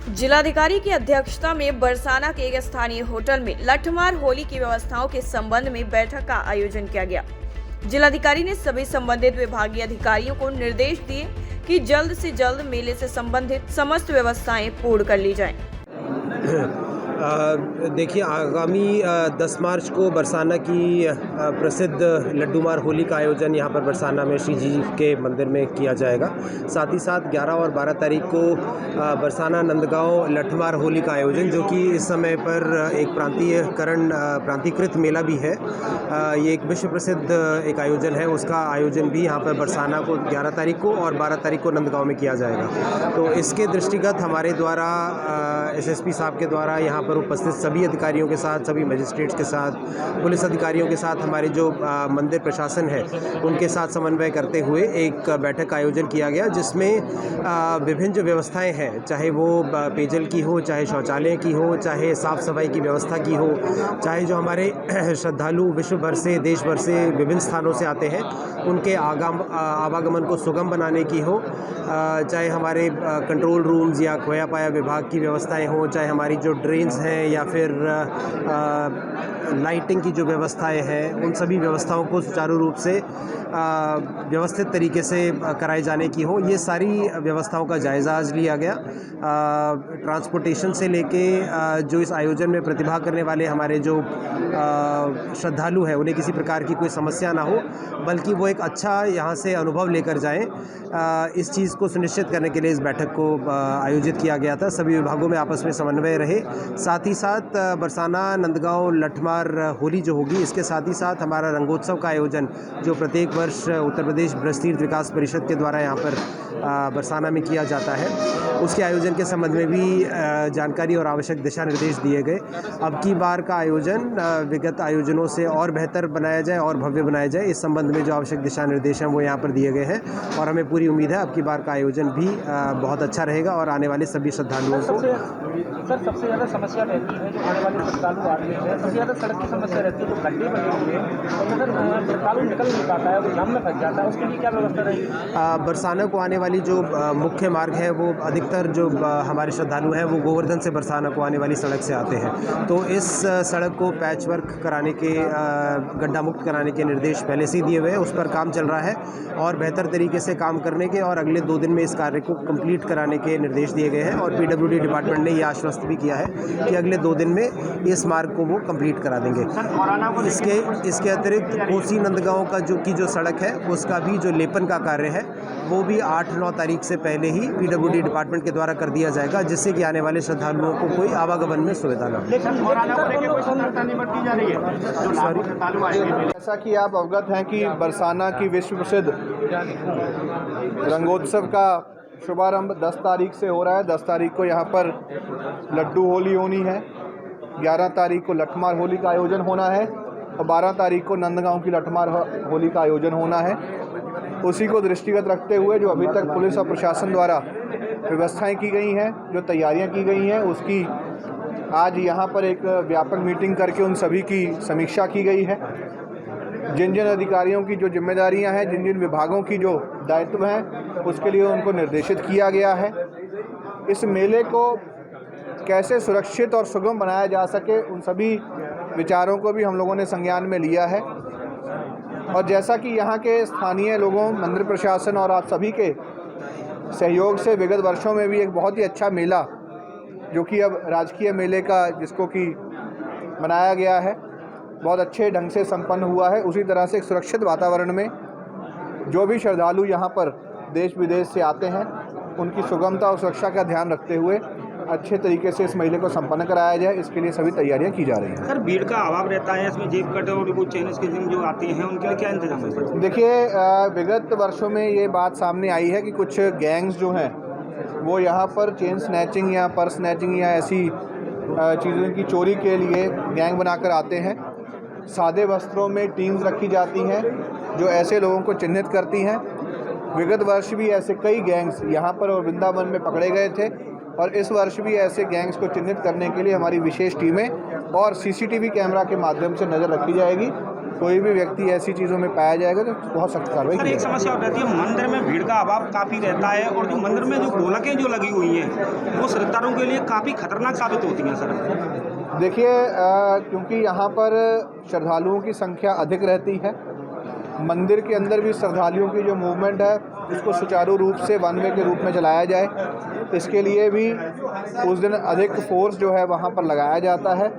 जिलाधिकारी की अध्यक्षता में बरसाना के एक स्थानीय होटल में लठमार होली की व्यवस्थाओं के संबंध में बैठक का आयोजन किया गया। जिलाधिकारी ने सभी संबंधित विभागीय अधिकारियों को निर्देश दिए कि जल्द से जल्द मेले से संबंधित समस्त व्यवस्थाएं पूर्ण कर ली जाएं। देखिए, आगामी 10 मार्च को बरसाना की प्रसिद्ध लड्डूमार होली का आयोजन यहाँ पर बरसाना में श्री जी के मंदिर में किया जाएगा। साथ ही साथ 11 और 12 तारीख को बरसाना नंदगांव लठमार होली का आयोजन, जो कि इस समय पर एक प्रांतीकृत मेला भी है, ये एक विश्व प्रसिद्ध एक आयोजन है। उसका आयोजन भी यहाँ पर बरसाना को 11 तारीख को और 12 तारीख को नंदगांव में किया जाएगा। तो इसके दृष्टिगत हमारे द्वारा एसएसपी साहब के द्वारा यहाँ पर उपस्थित सभी अधिकारियों के साथ, सभी मजिस्ट्रेट्स के साथ, पुलिस अधिकारियों के साथ, हमारे जो मंदिर प्रशासन है उनके साथ समन्वय करते हुए एक बैठक का आयोजन किया गया, जिसमें विभिन्न जो व्यवस्थाएं हैं, चाहे वो पेयजल की हो, चाहे शौचालय की हो, चाहे साफ़ सफाई की व्यवस्था की हो, चाहे जो हमारे श्रद्धालु विश्व भर से, देश भर से, विभिन्न स्थानों से आते हैं उनके आवागमन को सुगम बनाने की हो, चाहे हमारे कंट्रोल रूम्स या खोया पाया विभाग की व्यवस्थाएं हों, चाहे हमारी जो ड्रेन्स हैं या फिर लाइटिंग की जो व्यवस्थाएं हैं, उन सभी व्यवस्थाओं को सुचारू रूप से व्यवस्थित तरीके से कराए जाने की हो, ये सारी व्यवस्थाओं का जायज़ा आज लिया गया। ट्रांसपोर्टेशन से लेके जो इस आयोजन में प्रतिभाग करने वाले हमारे जो श्रद्धालु हैं उन्हें किसी प्रकार की कोई समस्या ना हो, बल्कि वो एक अच्छा यहाँ से अनुभव लेकर जाएं, इस चीज़ को सुनिश्चित करने के लिए इस बैठक को आयोजित किया गया था। सभी विभागों में आपस में समन्वय रहे। साथ ही साथ बरसाना नंदगांव लठमार होली जो होगी, इसके साथ ही साथ हमारा रंगोत्सव का आयोजन जो प्रत्येक वर्ष उत्तर प्रदेश ब्रजतीर्थ विकास परिषद के द्वारा यहाँ पर बरसाना में किया जाता है, उसके आयोजन के संबंध में भी जानकारी और आवश्यक दिशा निर्देश दिए गए। अब की बार का आयोजन विगत आयोजनों से और बेहतर बनाया जाए और भव्य बनाया जाए, इस संबंध में जो आवश्यक दिशा निर्देश हैं वो यहाँ पर दिए गए हैं और हमें पूरी उम्मीद है अब की बार का आयोजन भी बहुत अच्छा रहेगा और आने वाले सभी श्रद्धालुओं को। सबसे ज़्यादा समस्या रहती है जो आने वाले श्रद्धालु आते हैं, सबसे ज़्यादा सड़क की समस्या रहती है, जो गड्ढे बने हुए हैं और अगर श्रद्धालु निकल नहीं पाता है, वो जाम में फंस जाता है, उसके लिए क्या व्यवस्था रहेगी? बरसाना को आने वाली जो मुख्य मार्ग है, वो अधिकतर जो हमारे श्रद्धालु हैं वो गोवर्धन से बरसाना को आने वाली सड़क से आते हैं। तो इस सड़क को पैच वर्क कराने के, गड्ढा मुक्त कराने के निर्देश पहले से ही दिए हुए हैं, उस पर काम चल रहा है और बेहतर तरीके से काम करने के और अगले 2 दिन में इस कार्य को कंप्लीट कराने के निर्देश दिए गए हैं और पीडब्ल्यूडी डिपार्टमेंट ने ये आश्वस्त भी किया है कि अगले 2 दिन में इस मार्ग को वो कंप्लीट करा देंगे। इसके अतिरिक्त कोसी नंदगांव का जो सड़क है उसका भी जो लेपन का कार्य है वो भी 8-9 तारीख से पहले ही पीडब्ल्यूडी डिपार्टमेंट के द्वारा कर दिया जाएगा, जिससे कि आने वाले श्रद्धालुओं को कोई आवागमन में सुविधा न हो। जैसा कि आप अवगत हैं कि बरसाना की विश्व प्रसिद्ध रंगोत्सव का शुभारंभ 10 तारीख से हो रहा है। 10 तारीख को यहाँ पर लड्डू होली होनी है, 11 तारीख को लठमार होली का आयोजन होना है और 12 तारीख को नंदगांव की लठमार होली का आयोजन होना है। उसी को दृष्टिगत रखते हुए जो अभी तक पुलिस और प्रशासन द्वारा व्यवस्थाएं की गई हैं, जो तैयारियां की गई हैं, उसकी आज यहाँ पर एक व्यापक मीटिंग करके उन सभी की समीक्षा की गई है। जिन जिन अधिकारियों की जो जिम्मेदारियां हैं, जिन जिन विभागों की जो दायित्व हैं, उसके लिए उनको निर्देशित किया गया है। इस मेले को कैसे सुरक्षित और सुगम बनाया जा सके, उन सभी विचारों को भी हम लोगों ने संज्ञान में लिया है। और जैसा कि यहाँ के स्थानीय लोगों, मंदिर प्रशासन और आप सभी के सहयोग से विगत वर्षों में भी एक बहुत ही अच्छा मेला, जो कि अब राजकीय मेले का जिसको कि मनाया गया है, बहुत अच्छे ढंग से संपन्न हुआ है। उसी तरह से एक सुरक्षित वातावरण में जो भी श्रद्धालु यहाँ पर देश विदेश से आते हैं, उनकी सुगमता और सुरक्षा का ध्यान रखते हुए अच्छे तरीके से इस मेले को संपन्न कराया जाए, इसके लिए सभी तैयारियां की जा रही हैं। सर, भीड़ का अभाव रहता है इसमें, जेब कट और वो चेन स्केचिंग जो आते हैं उनके लिए क्या इंतजाम है? देखिए, विगत वर्षों में ये बात सामने आई है कि कुछ गैंग्स जो हैं वो यहाँ पर चेन स्नैचिंग या पर्स स्नैचिंग या ऐसी चीज़ों की चोरी के लिए गैंग बनाकर आते हैं। सादे वस्त्रों में टीम्स रखी जाती हैं जो ऐसे लोगों को चिन्हित करती हैं। विगत वर्ष भी ऐसे कई गैंग्स यहाँ पर और वृंदावन में पकड़े गए थे और इस वर्ष भी ऐसे गैंग्स को चिन्हित करने के लिए हमारी विशेष टीमें और सीसीटीवी कैमरा के माध्यम से नज़र रखी जाएगी कोई भी व्यक्ति ऐसी चीज़ों में पाया जाएगा तो बहुत सख्त कार्रवाई सर की एक जाएगी। समस्या और रहती है, मंदिर में भीड़ का अभाव काफ़ी रहता है और जो मंदिर में जो गोलकें जो लगी हुई हैं वो श्रद्धालुओं के लिए काफ़ी खतरनाक साबित होती हैं सर। देखिए क्योंकि यहाँ पर श्रद्धालुओं की संख्या अधिक रहती है, मंदिर के अंदर भी श्रद्धालुओं की जो मूवमेंट है उसको सुचारू रूप से वन वे के रूप में चलाया जाए, इसके लिए भी उस दिन अधिक फोर्स जो है वहाँ पर लगाया जाता है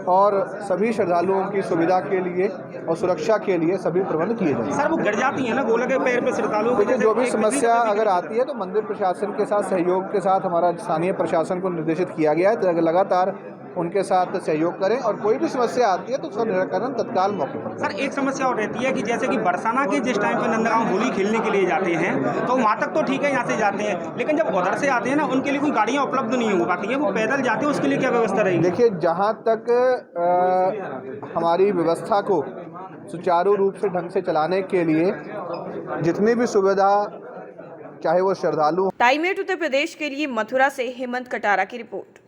और सभी श्रद्धालुओं की सुविधा के लिए और सुरक्षा के लिए सभी प्रबंध किए जाते हैं। सर वो गिर जाती है ना गोलकें पैर पे श्रद्धालुओं को, देखिए जो भी समस्या अगर आती है तो मंदिर प्रशासन के साथ सहयोग के साथ हमारा स्थानीय प्रशासन को निर्देशित किया गया है तो लगातार उनके साथ सहयोग करें और कोई भी समस्या आती है तो उसका निराकरण तत्काल मौके पर। सर एक समस्या और रहती है कि जैसे कि बरसाना के जिस टाइम पे नंदगांव होली खेलने के लिए जाते हैं तो वहाँ तक तो ठीक है, यहाँ से जाते हैं, लेकिन जब उधर से आते हैं ना उनके लिए कोई गाड़ियाँ उपलब्ध नहीं हो पाती हैं, वो पैदल जाते हैं, उसके लिए क्या व्यवस्था रहेगी? देखिए जहाँ तक हमारी व्यवस्था को सुचारू रूप से ढंग से चलाने के लिए जितनी भी सुविधा चाहे वो श्रद्धालु। टाइम 8 उत्तर प्रदेश के लिए मथुरा से हेमंत कटारा की रिपोर्ट।